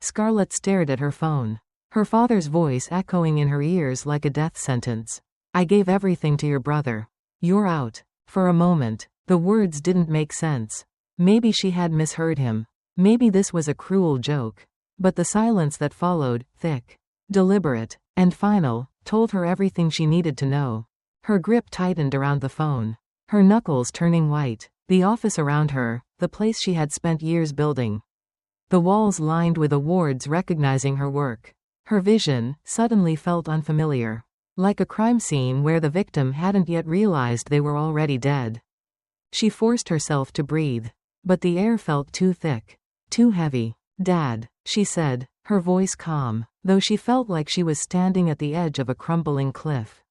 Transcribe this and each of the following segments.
Scarlett stared at her phone. Her father's voice echoing in her ears like a death sentence. I gave everything to your brother. You're out. For a moment, the words didn't make sense. Maybe she had misheard him. Maybe this was a cruel joke. But the silence that followed, thick, deliberate, and final, told her everything she needed to know. Her grip tightened around the phone. Her knuckles turning white. The office around her, the place she had spent years building. The walls lined with awards recognizing her work. Her vision suddenly felt unfamiliar. Like a crime scene where the victim hadn't yet realized they were already dead. She forced herself to breathe. But the air felt too thick. Too heavy. Dad, she said, her voice calm, though she felt like she was standing at the edge of a crumbling cliff.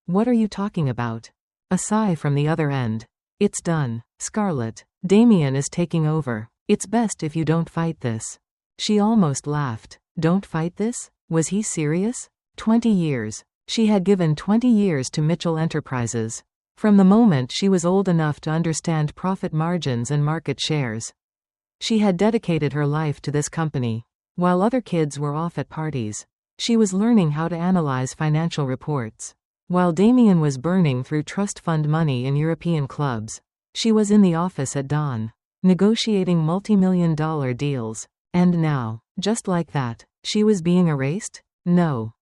What are you talking about? A sigh from the other end. It's done, Scarlett. Damien is taking over. It's best if you don't fight this. She almost laughed. Don't fight this? Was he serious? 20 years. She had given 20 years to Mitchell Enterprises. From the moment she was old enough to understand profit margins and market shares. She had dedicated her life to this company. While other kids were off at parties, she was learning how to analyze financial reports. While Damien was burning through trust fund money in European clubs, she was in the office at dawn, negotiating multi-million-dollar deals. And now, just like that, she was being erased? No,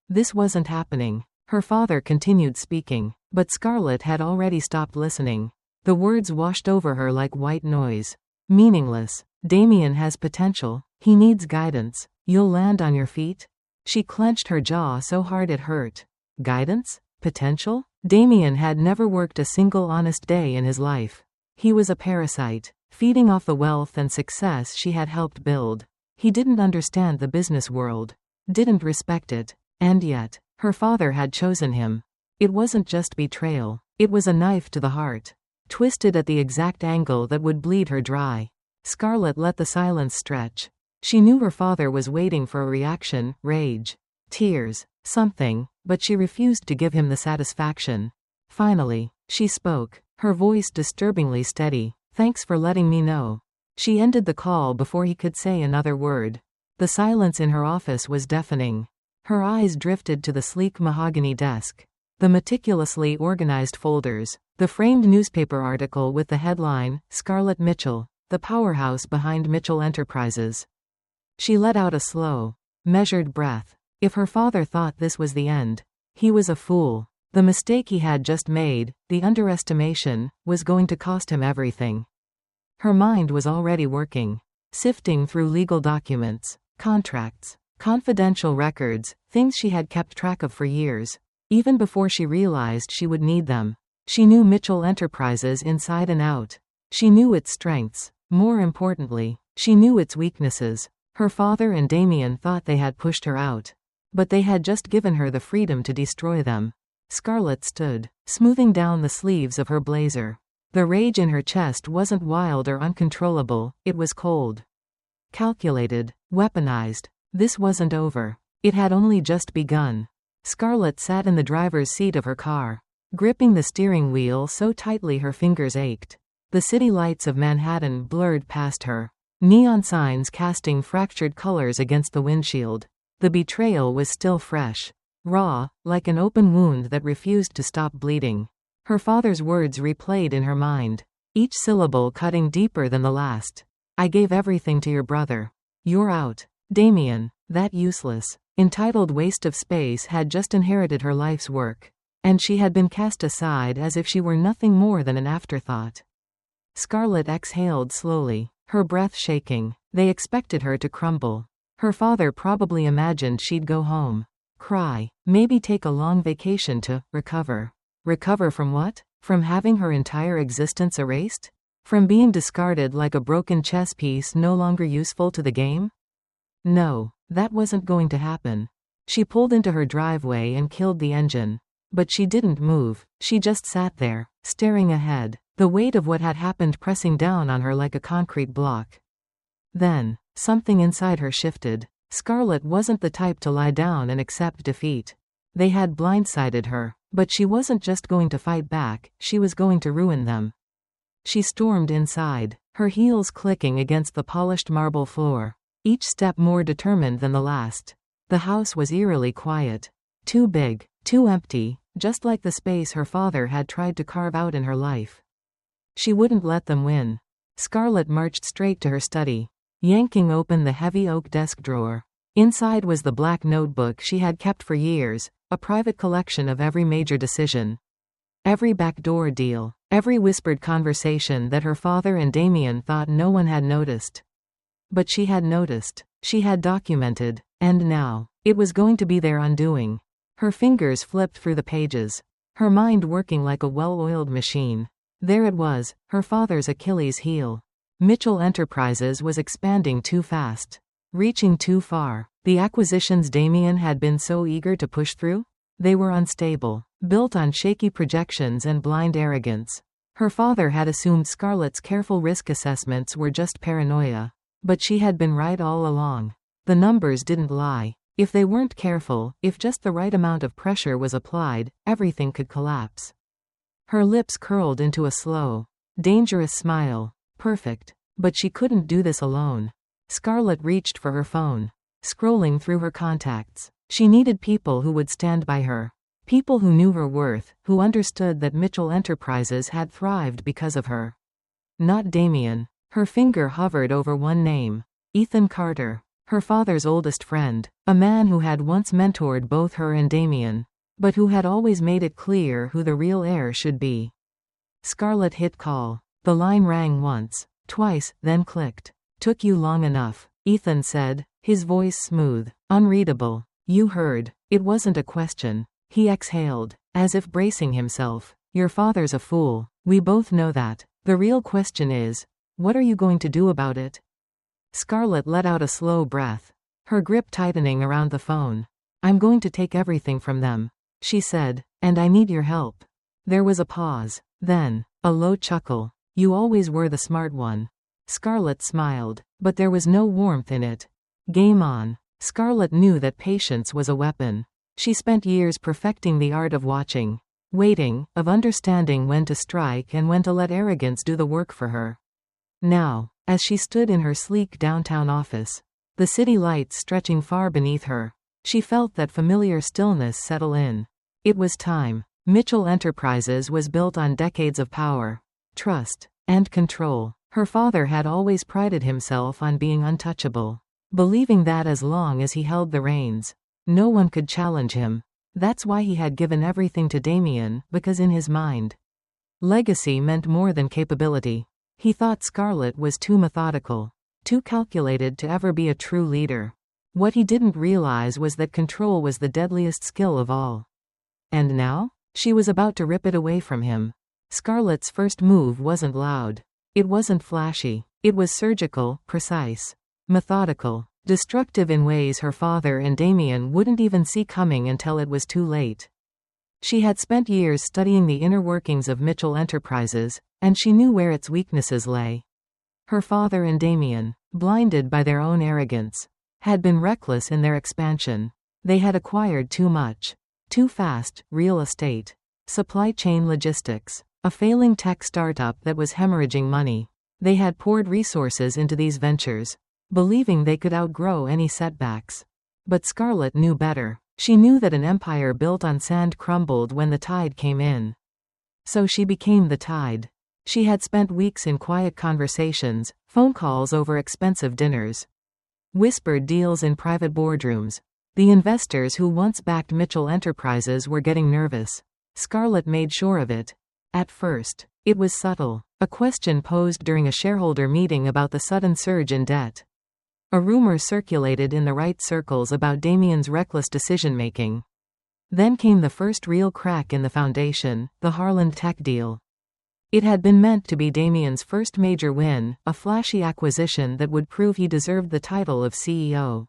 this wasn't happening. Her father continued speaking, but Scarlett had already stopped listening. The words washed over her like white noise. Meaningless. Damien has potential. He needs guidance. You'll land on your feet? She clenched her jaw so hard it hurt. Guidance? Potential? Damien had never worked a single honest day in his life. He was a parasite, feeding off the wealth and success she had helped build. He didn't understand the business world. Didn't respect it. And yet, her father had chosen him. It wasn't just betrayal. It was a knife to the heart. Twisted at the exact angle that would bleed her dry. Scarlett let the silence stretch. She knew her father was waiting for a reaction, rage, tears, something, but she refused to give him the satisfaction. Finally, she spoke, her voice disturbingly steady. Thanks for letting me know. She ended the call before he could say another word. The silence in her office was deafening. Her eyes drifted to the sleek mahogany desk. The meticulously organized folders. The framed newspaper article with the headline, Scarlett Mitchell, the powerhouse behind Mitchell Enterprises. She let out a slow, measured breath. If her father thought this was the end, he was a fool. The mistake he had just made, the underestimation, was going to cost him everything. Her mind was already working, sifting through legal documents, contracts, confidential records, things she had kept track of for years, even before she realized she would need them. She knew Mitchell Enterprises inside and out. She knew its strengths. More importantly, she knew its weaknesses. Her father and Damien thought they had pushed her out. But they had just given her the freedom to destroy them. Scarlett stood, smoothing down the sleeves of her blazer. The rage in her chest wasn't wild or uncontrollable, it was cold. Calculated, weaponized. This wasn't over. It had only just begun. Scarlett sat in the driver's seat of her car, gripping the steering wheel so tightly her fingers ached. The city lights of Manhattan blurred past her, neon signs casting fractured colors against the windshield. The betrayal was still fresh, raw, like an open wound that refused to stop bleeding. Her father's words replayed in her mind, each syllable cutting deeper than the last. I gave everything to your brother. You're out. Damien, that useless, entitled waste of space had just inherited her life's work. And she had been cast aside as if she were nothing more than an afterthought. Scarlett exhaled slowly, her breath shaking. They expected her to crumble. Her father probably imagined she'd go home, cry, maybe take a long vacation to recover. Recover from what? From having her entire existence erased? From being discarded like a broken chess piece no longer useful to the game? No, that wasn't going to happen. She pulled into her driveway and killed the engine. But she didn't move. She just sat there, staring ahead, the weight of what had happened pressing down on her like a concrete block. Then, something inside her shifted. Scarlett wasn't the type to lie down and accept defeat. They had blindsided her, but she wasn't just going to fight back, she was going to ruin them. She stormed inside, her heels clicking against the polished marble floor. each step more determined than the last. The house was eerily quiet. Too big, too empty, just like the space her father had tried to carve out in her life. She wouldn't let them win. Scarlett marched straight to her study, yanking open the heavy oak desk drawer. Inside was the black notebook she had kept for years, a private collection of every major decision. Every backdoor deal, every whispered conversation that her father and Damien thought no one had noticed. But she had noticed, she had documented, and now, it was going to be their undoing. Her fingers flipped through the pages, her mind working like a well-oiled machine. There it was, her father's Achilles heel. Mitchell Enterprises was expanding too fast, reaching too far. The acquisitions Damien had been so eager to push through? They were unstable, built on shaky projections and blind arrogance. Her father had assumed Scarlett's careful risk assessments were just paranoia. But she had been right all along. The numbers didn't lie. If they weren't careful, if just the right amount of pressure was applied, everything could collapse. Her lips curled into a slow, dangerous smile. Perfect. But she couldn't do this alone. Scarlett reached for her phone, scrolling through her contacts. She needed people who would stand by her. People who knew her worth, who understood that Mitchell Enterprises had thrived because of her. Not Damien. Her finger hovered over one name. Ethan Carter. Her father's oldest friend. A man who had once mentored both her and Damien. But who had always made it clear who the real heir should be. Scarlett hit call. The line rang once, twice, then clicked. Took you long enough, Ethan said, his voice smooth, unreadable. You heard. It wasn't a question. He exhaled, as if bracing himself. Your father's a fool. We both know that. The real question is, what are you going to do about it? Scarlett let out a slow breath, her grip tightening around the phone. I'm going to take everything from them, she said, and I need your help. There was a pause, then, a low chuckle. You always were the smart one. Scarlett smiled, but there was no warmth in it. Game on. Scarlett knew that patience was a weapon. She spent years perfecting the art of watching, waiting, of understanding when to strike and when to let arrogance do the work for her. Now, as she stood in her sleek downtown office, the city lights stretching far beneath her, she felt that familiar stillness settle in. It was time. Mitchell Enterprises was built on decades of power, trust, and control. Her father had always prided himself on being untouchable, believing that as long as he held the reins, no one could challenge him. That's why he had given everything to Damien, because in his mind, legacy meant more than capability. He thought Scarlett was too methodical, too calculated to ever be a true leader. What he didn't realize was that control was the deadliest skill of all. And now? She was about to rip it away from him. Scarlett's first move wasn't loud. It wasn't flashy. It was surgical, precise, methodical, destructive in ways her father and Damien wouldn't even see coming until it was too late. She had spent years studying the inner workings of Mitchell Enterprises, and she knew where its weaknesses lay. Her father and Damien, blinded by their own arrogance, had been reckless in their expansion. They had acquired too much, too fast: real estate, supply chain logistics, a failing tech startup that was hemorrhaging money. They had poured resources into these ventures, believing they could outgrow any setbacks. But Scarlett knew better. She knew that an empire built on sand crumbled when the tide came in. So she became the tide. She had spent weeks in quiet conversations, phone calls over expensive dinners, whispered deals in private boardrooms. The investors who once backed Mitchell Enterprises were getting nervous. Scarlett made sure of it. At first, it was subtle. A question posed during a shareholder meeting about the sudden surge in debt. A rumor circulated in the right circles about Damien's reckless decision-making. Then came the first real crack in the foundation, the Harland tech deal. It had been meant to be Damien's first major win, a flashy acquisition that would prove he deserved the title of CEO.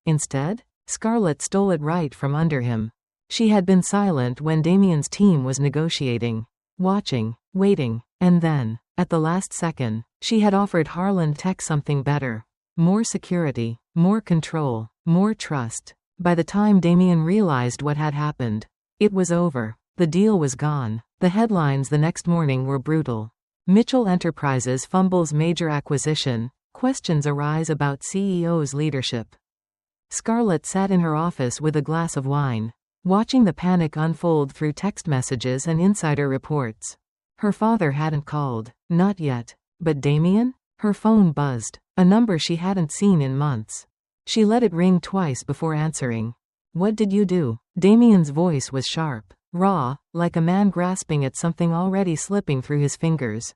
Instead, Scarlett stole it right from under him. She had been silent when Damien's team was negotiating, watching, waiting, and then, at the last second, she had offered Harland Tech something better. More security, more control, more trust. By the time Damien realized what had happened, it was over. The deal was gone. The headlines the next morning were brutal. Mitchell Enterprises fumbles major acquisition, Questions arise about CEO's leadership. Scarlett sat in her office with a glass of wine, watching the panic unfold through text messages and insider reports. Her father hadn't called. Not yet. But Damien? Her phone buzzed. A number she hadn't seen in months. She let it ring twice before answering. What did you do? Damien's voice was sharp, raw, like a man grasping at something already slipping through his fingers.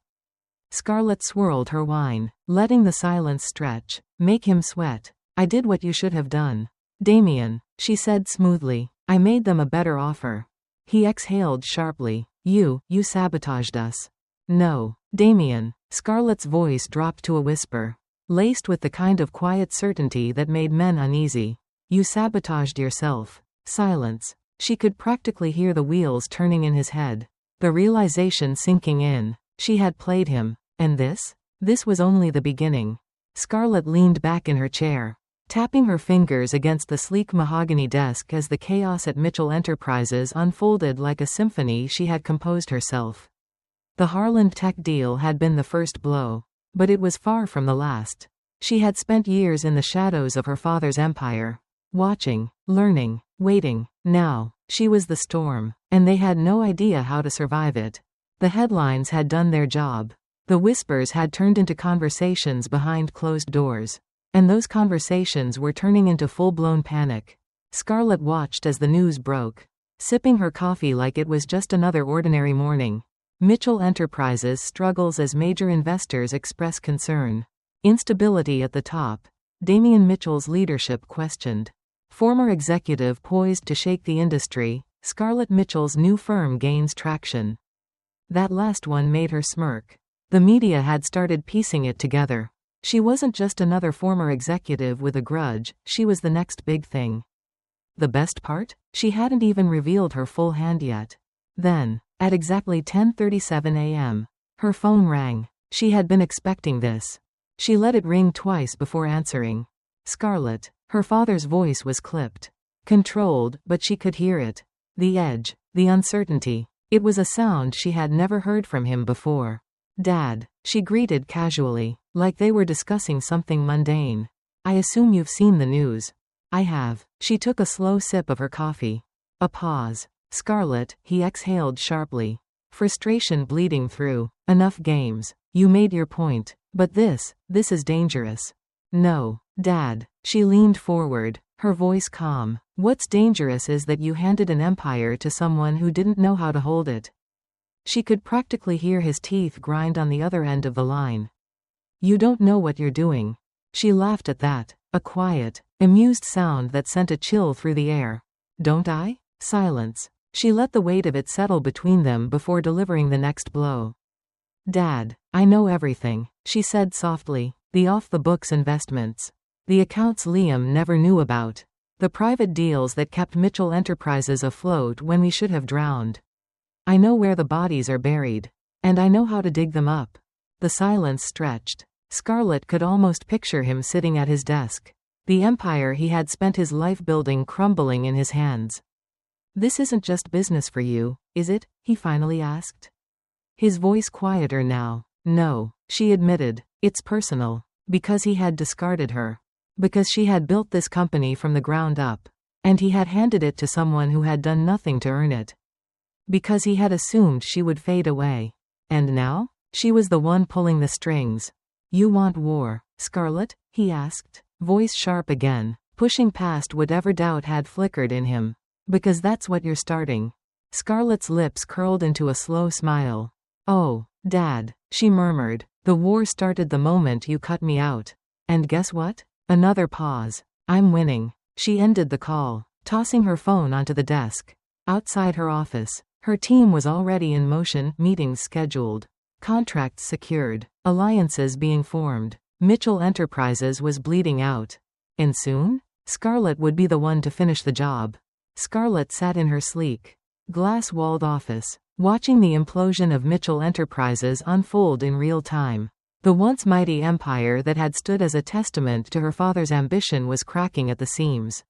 Scarlett swirled her wine, letting the silence stretch, make him sweat. I did what you should have done. Damien, she said smoothly. I made them a better offer. He exhaled sharply. You sabotaged us. No, Damien. Scarlett's voice dropped to a whisper, laced with the kind of quiet certainty that made men uneasy. You sabotaged yourself. Silence. She could practically hear the wheels turning in his head. The realization sinking in. She had played him. And this? This was only the beginning. Scarlett leaned back in her chair, tapping her fingers against the sleek mahogany desk as the chaos at Mitchell Enterprises unfolded like a symphony she had composed herself. The Harland Tech deal had been the first blow, but it was far from the last. She had spent years in the shadows of her father's empire, watching, learning, waiting. Now, she was the storm, and they had no idea how to survive it. The headlines had done their job. The whispers had turned into conversations behind closed doors. And those conversations were turning into full-blown panic. Scarlett watched as the news broke, sipping her coffee like it was just another ordinary morning. Mitchell Enterprises struggles as major investors express concern. Instability at the top. Damien Mitchell's leadership questioned. Former executive poised to shake the industry. Scarlett Mitchell's new firm gains traction. That last one made her smirk. The media had started piecing it together. She wasn't just another former executive with a grudge, she was the next big thing. The best part? She hadn't even revealed her full hand yet. Then, at exactly 10:37 a.m., her phone rang. She had been expecting this. She let it ring twice before answering. Scarlett. Her father's voice was clipped. Controlled, but she could hear it. The edge, the uncertainty. It was a sound she had never heard from him before. Dad, she greeted casually, like they were discussing something mundane. I assume you've seen the news. I have. She took a slow sip of her coffee. A pause. Scarlett, he exhaled sharply. Frustration bleeding through. Enough games. You made your point. But this is dangerous. No, Dad. She leaned forward, her voice calm. What's dangerous is that you handed an empire to someone who didn't know how to hold it. She could practically hear his teeth grind on the other end of the line. You don't know what you're doing. She laughed at that, a quiet, amused sound that sent a chill through the air. Don't I? Silence. She let the weight of it settle between them before delivering the next blow. Dad, I know everything, she said softly. The off-the-books investments. The accounts Liam never knew about. The private deals that kept Mitchell Enterprises afloat when we should have drowned. I know where the bodies are buried. And I know how to dig them up. The silence stretched. Scarlett could almost picture him sitting at his desk. The empire he had spent his life building crumbling in his hands. This isn't just business for you, is it? He finally asked. His voice quieter now. No, she admitted. It's personal. Because he had discarded her. Because she had built this company from the ground up. And he had handed it to someone who had done nothing to earn it. Because he had assumed she would fade away. And now? She was the one pulling the strings. You want war, Scarlett? He asked, voice sharp again, pushing past whatever doubt had flickered in him. Because that's what you're starting. Scarlett's lips curled into a slow smile. Oh, Dad, she murmured. The war started the moment you cut me out. And guess what? Another pause. I'm winning. She ended the call, tossing her phone onto the desk. Outside her office, her team was already in motion, meetings scheduled, contracts secured, alliances being formed. Mitchell Enterprises was bleeding out. And soon, Scarlett would be the one to finish the job. Scarlett sat in her sleek, glass-walled office, watching the implosion of Mitchell Enterprises unfold in real time. The once mighty empire that had stood as a testament to her father's ambition was cracking at the seams.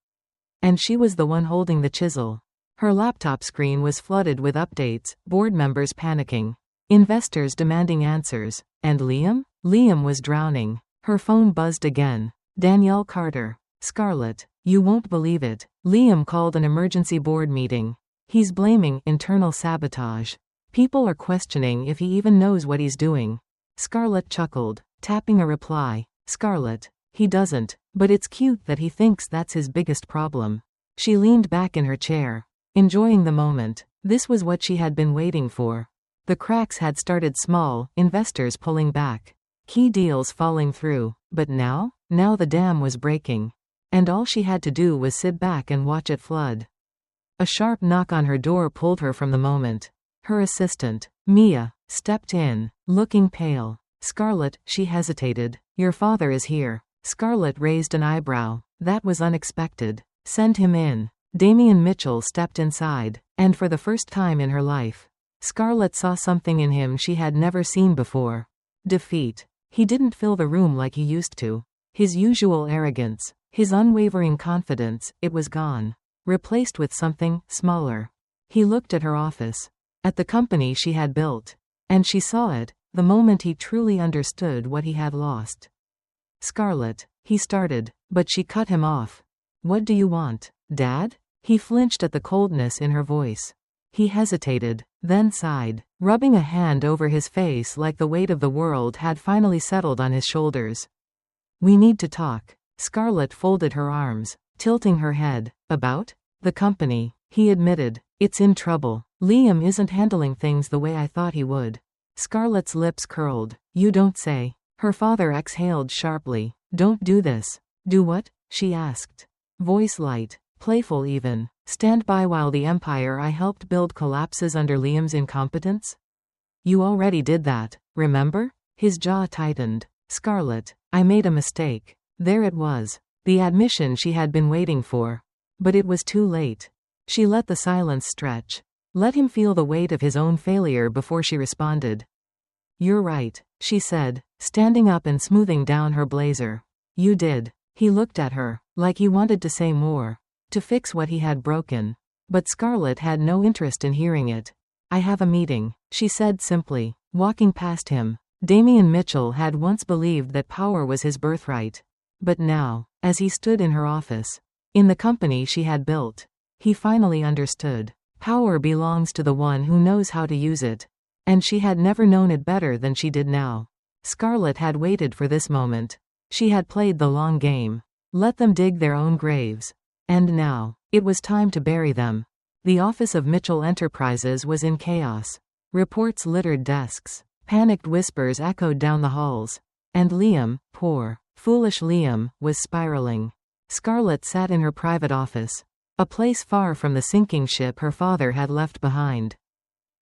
And she was the one holding the chisel. Her laptop screen was flooded with updates, board members panicking, investors demanding answers. And Liam? Liam was drowning. Her phone buzzed again. Danielle Carter. Scarlett. You won't believe it. Liam called an emergency board meeting. He's blaming internal sabotage. People are questioning if he even knows what he's doing. Scarlett chuckled, tapping a reply. Scarlett. He doesn't, but it's cute that he thinks that's his biggest problem. She leaned back in her chair, enjoying the moment. This was what she had been waiting for. The cracks had started small, investors pulling back, key deals falling through, but now the dam was breaking. And all she had to do was sit back and watch it flood. A sharp knock on her door pulled her from the moment. Her assistant, Mia, stepped in, looking pale. Scarlett, she hesitated. Your father is here. Scarlett raised an eyebrow. That was unexpected. Send him in. Damian Mitchell stepped inside, and for the first time in her life, Scarlett saw something in him she had never seen before. Defeat. He didn't fill the room like he used to. His usual arrogance, his unwavering confidence, it was gone. Replaced with something smaller. He looked at her office, at the company she had built, and she saw it, the moment he truly understood what he had lost. Scarlett, he started, but she cut him off. What do you want, Dad? He flinched at the coldness in her voice. He hesitated, then sighed, rubbing a hand over his face like the weight of the world had finally settled on his shoulders. We need to talk. Scarlett folded her arms, tilting her head. About? The company, he admitted. It's in trouble. Liam isn't handling things the way I thought he would. Scarlett's lips curled. You don't say. Her father exhaled sharply. Don't do this. Do what? She asked. Voice light, playful even. Stand by while the empire I helped build collapses under Liam's incompetence? You already did that, remember? His jaw tightened. Scarlett, I made a mistake. There it was. The admission she had been waiting for. But it was too late. She let the silence stretch. Let him feel the weight of his own failure before she responded. You're right, she said, standing up and smoothing down her blazer. You did. He looked at her, like he wanted to say more. To fix what he had broken. But Scarlett had no interest in hearing it. I have a meeting, she said simply, walking past him. Damian Mitchell had once believed that power was his birthright. But now, as he stood in her office, in the company she had built, he finally understood. Power belongs to the one who knows how to use it. And she had never known it better than she did now. Scarlett had waited for this moment. She had played the long game. Let them dig their own graves. And now, it was time to bury them. The office of Mitchell Enterprises was in chaos. Reports littered desks. Panicked whispers echoed down the halls. And Liam, poor, foolish Liam, was spiraling. Scarlett sat in her private office. A place far from the sinking ship her father had left behind.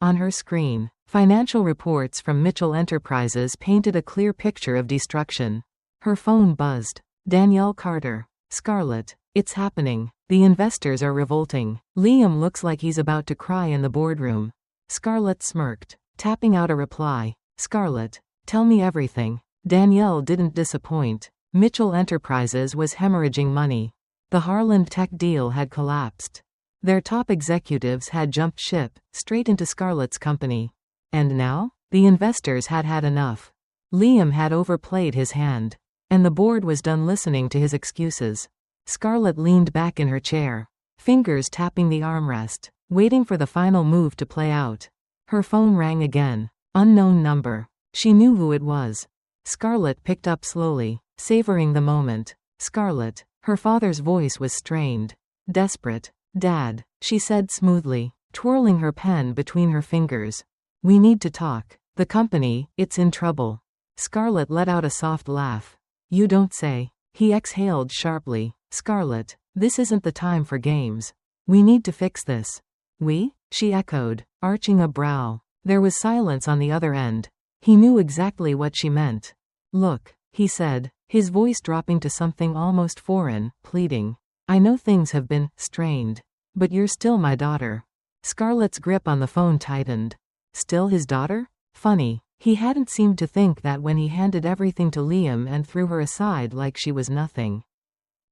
On her screen, financial reports from Mitchell Enterprises painted a clear picture of destruction. Her phone buzzed. Danielle Carter. Scarlett. It's happening. The investors are revolting. Liam looks like he's about to cry in the boardroom. Scarlett smirked, tapping out a reply. Scarlett. Tell me everything. Danielle didn't disappoint. Mitchell Enterprises was hemorrhaging money. The Harland Tech deal had collapsed. Their top executives had jumped ship, straight into Scarlett's company. And now? The investors had had enough. Liam had overplayed his hand. And the board was done listening to his excuses. Scarlett leaned back in her chair, fingers tapping the armrest, waiting for the final move to play out. Her phone rang again. Unknown number. She knew who it was. Scarlett picked up slowly, savoring the moment. Scarlett. Her father's voice was strained. Desperate. Dad, she said smoothly, twirling her pen between her fingers. We need to talk. The company, it's in trouble. Scarlett let out a soft laugh. You don't say. He exhaled sharply. Scarlett, this isn't the time for games. We need to fix this. We? She echoed, arching a brow. There was silence on the other end. He knew exactly what she meant. Look, he said, his voice dropping to something almost foreign, pleading. I know things have been strained. But you're still my daughter. Scarlett's grip on the phone tightened. Still his daughter? Funny. He hadn't seemed to think that when he handed everything to Liam and threw her aside like she was nothing.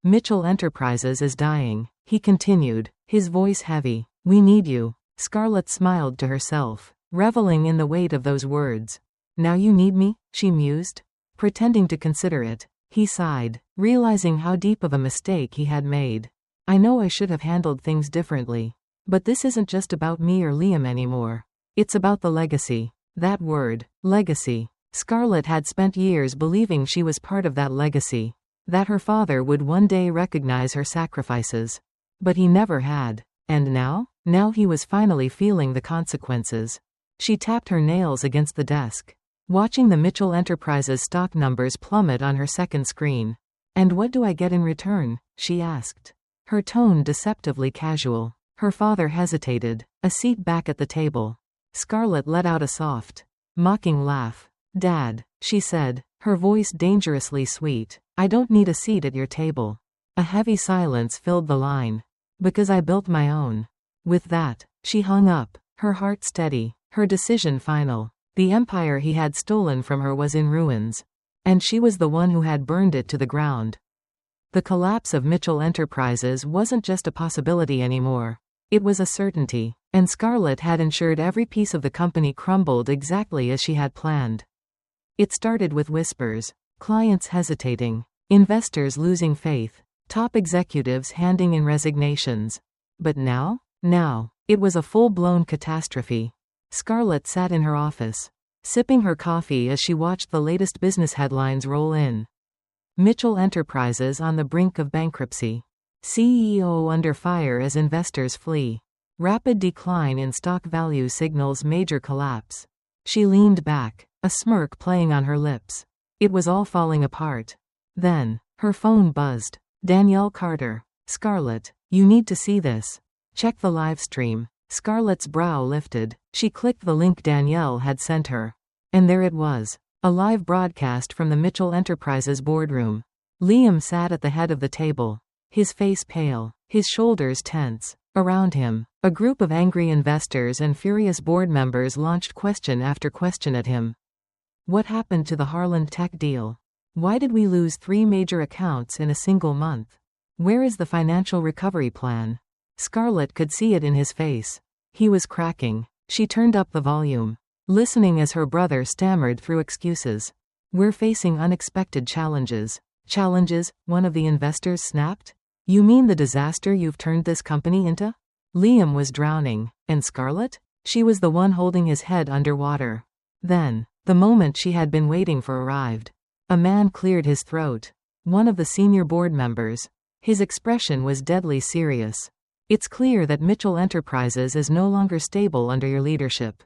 Mitchell Enterprises is dying, he continued, his voice heavy. We need you. Scarlett smiled to herself, reveling in the weight of those words. Now you need me? She mused. Pretending to consider it, he sighed, realizing how deep of a mistake he had made. I know I should have handled things differently. But this isn't just about me or Liam anymore. It's about the legacy. That word, legacy. Scarlett had spent years believing she was part of that legacy. That her father would one day recognize her sacrifices. But he never had. And now? Now he was finally feeling the consequences. She tapped her nails against the desk, watching the Mitchell Enterprises stock numbers plummet on her second screen. And what do I get in return? She asked. Her tone deceptively casual. Her father hesitated, a seat back at the table. Scarlett let out a soft, mocking laugh. Dad, she said, her voice dangerously sweet, I don't need a seat at your table. A heavy silence filled the line. Because I built my own. With that, she hung up, her heart steady, her decision final. The empire he had stolen from her was in ruins. And she was the one who had burned it to the ground. The collapse of Mitchell Enterprises wasn't just a possibility anymore. It was a certainty, and Scarlett had ensured every piece of the company crumbled exactly as she had planned. It started with whispers, clients hesitating, investors losing faith, top executives handing in resignations. But now, it was a full-blown catastrophe. Scarlett sat in her office, sipping her coffee as she watched the latest business headlines roll in. Mitchell Enterprises on the brink of bankruptcy. CEO under fire as investors flee. Rapid decline in stock value signals major collapse. She leaned back, a smirk playing on her lips. It was all falling apart. Then, her phone buzzed. Danielle Carter. Scarlett, you need to see this. Check the live stream. Scarlett's brow lifted. She clicked the link Danielle had sent her. And there it was. A live broadcast from the Mitchell Enterprises boardroom. Liam sat at the head of the table. His face pale, his shoulders tense. Around him, a group of angry investors and furious board members launched question after question at him. What happened to the Harland Tech deal? Why did we lose 3 major accounts in a single month? Where is the financial recovery plan? Scarlett could see it in his face. He was cracking. She turned up the volume, listening as her brother stammered through excuses. We're facing unexpected challenges. Challenges? One of the investors snapped. You mean the disaster you've turned this company into? Liam was drowning. And Scarlett? She was the one holding his head underwater. Then, the moment she had been waiting for arrived. A man cleared his throat. One of the senior board members. His expression was deadly serious. It's clear that Mitchell Enterprises is no longer stable under your leadership.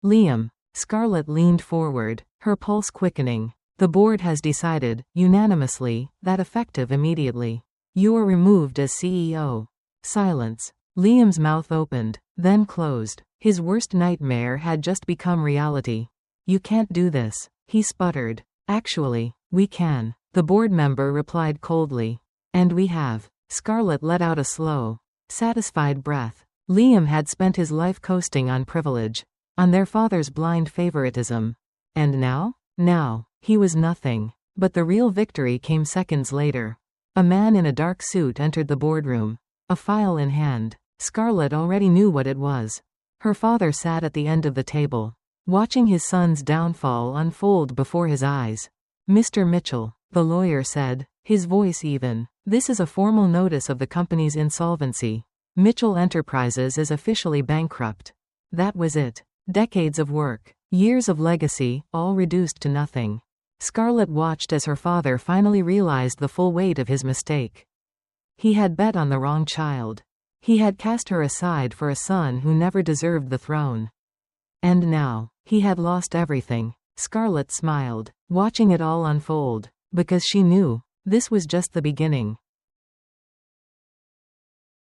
Liam. Scarlett leaned forward, her pulse quickening. The board has decided, unanimously, that effective immediately. You are removed as CEO. Silence. Liam's mouth opened, then closed. His worst nightmare had just become reality. You can't do this, he sputtered. Actually, we can, the board member replied coldly. And we have. Scarlett let out a slow, satisfied breath. Liam had spent his life coasting on privilege, on their father's blind favoritism. And now? Now, he was nothing. But the real victory came seconds later. A man in a dark suit entered the boardroom, a file in hand. Scarlett already knew what it was. Her father sat at the end of the table, watching his son's downfall unfold before his eyes. Mr. Mitchell, the lawyer said, his voice even. This is a formal notice of the company's insolvency. Mitchell Enterprises is officially bankrupt. That was it. Decades of work, years of legacy, all reduced to nothing. Scarlett watched as her father finally realized the full weight of his mistake. He had bet on the wrong child. He had cast her aside for a son who never deserved the throne. And now, he had lost everything. Scarlett smiled, watching it all unfold, because she knew, this was just the beginning.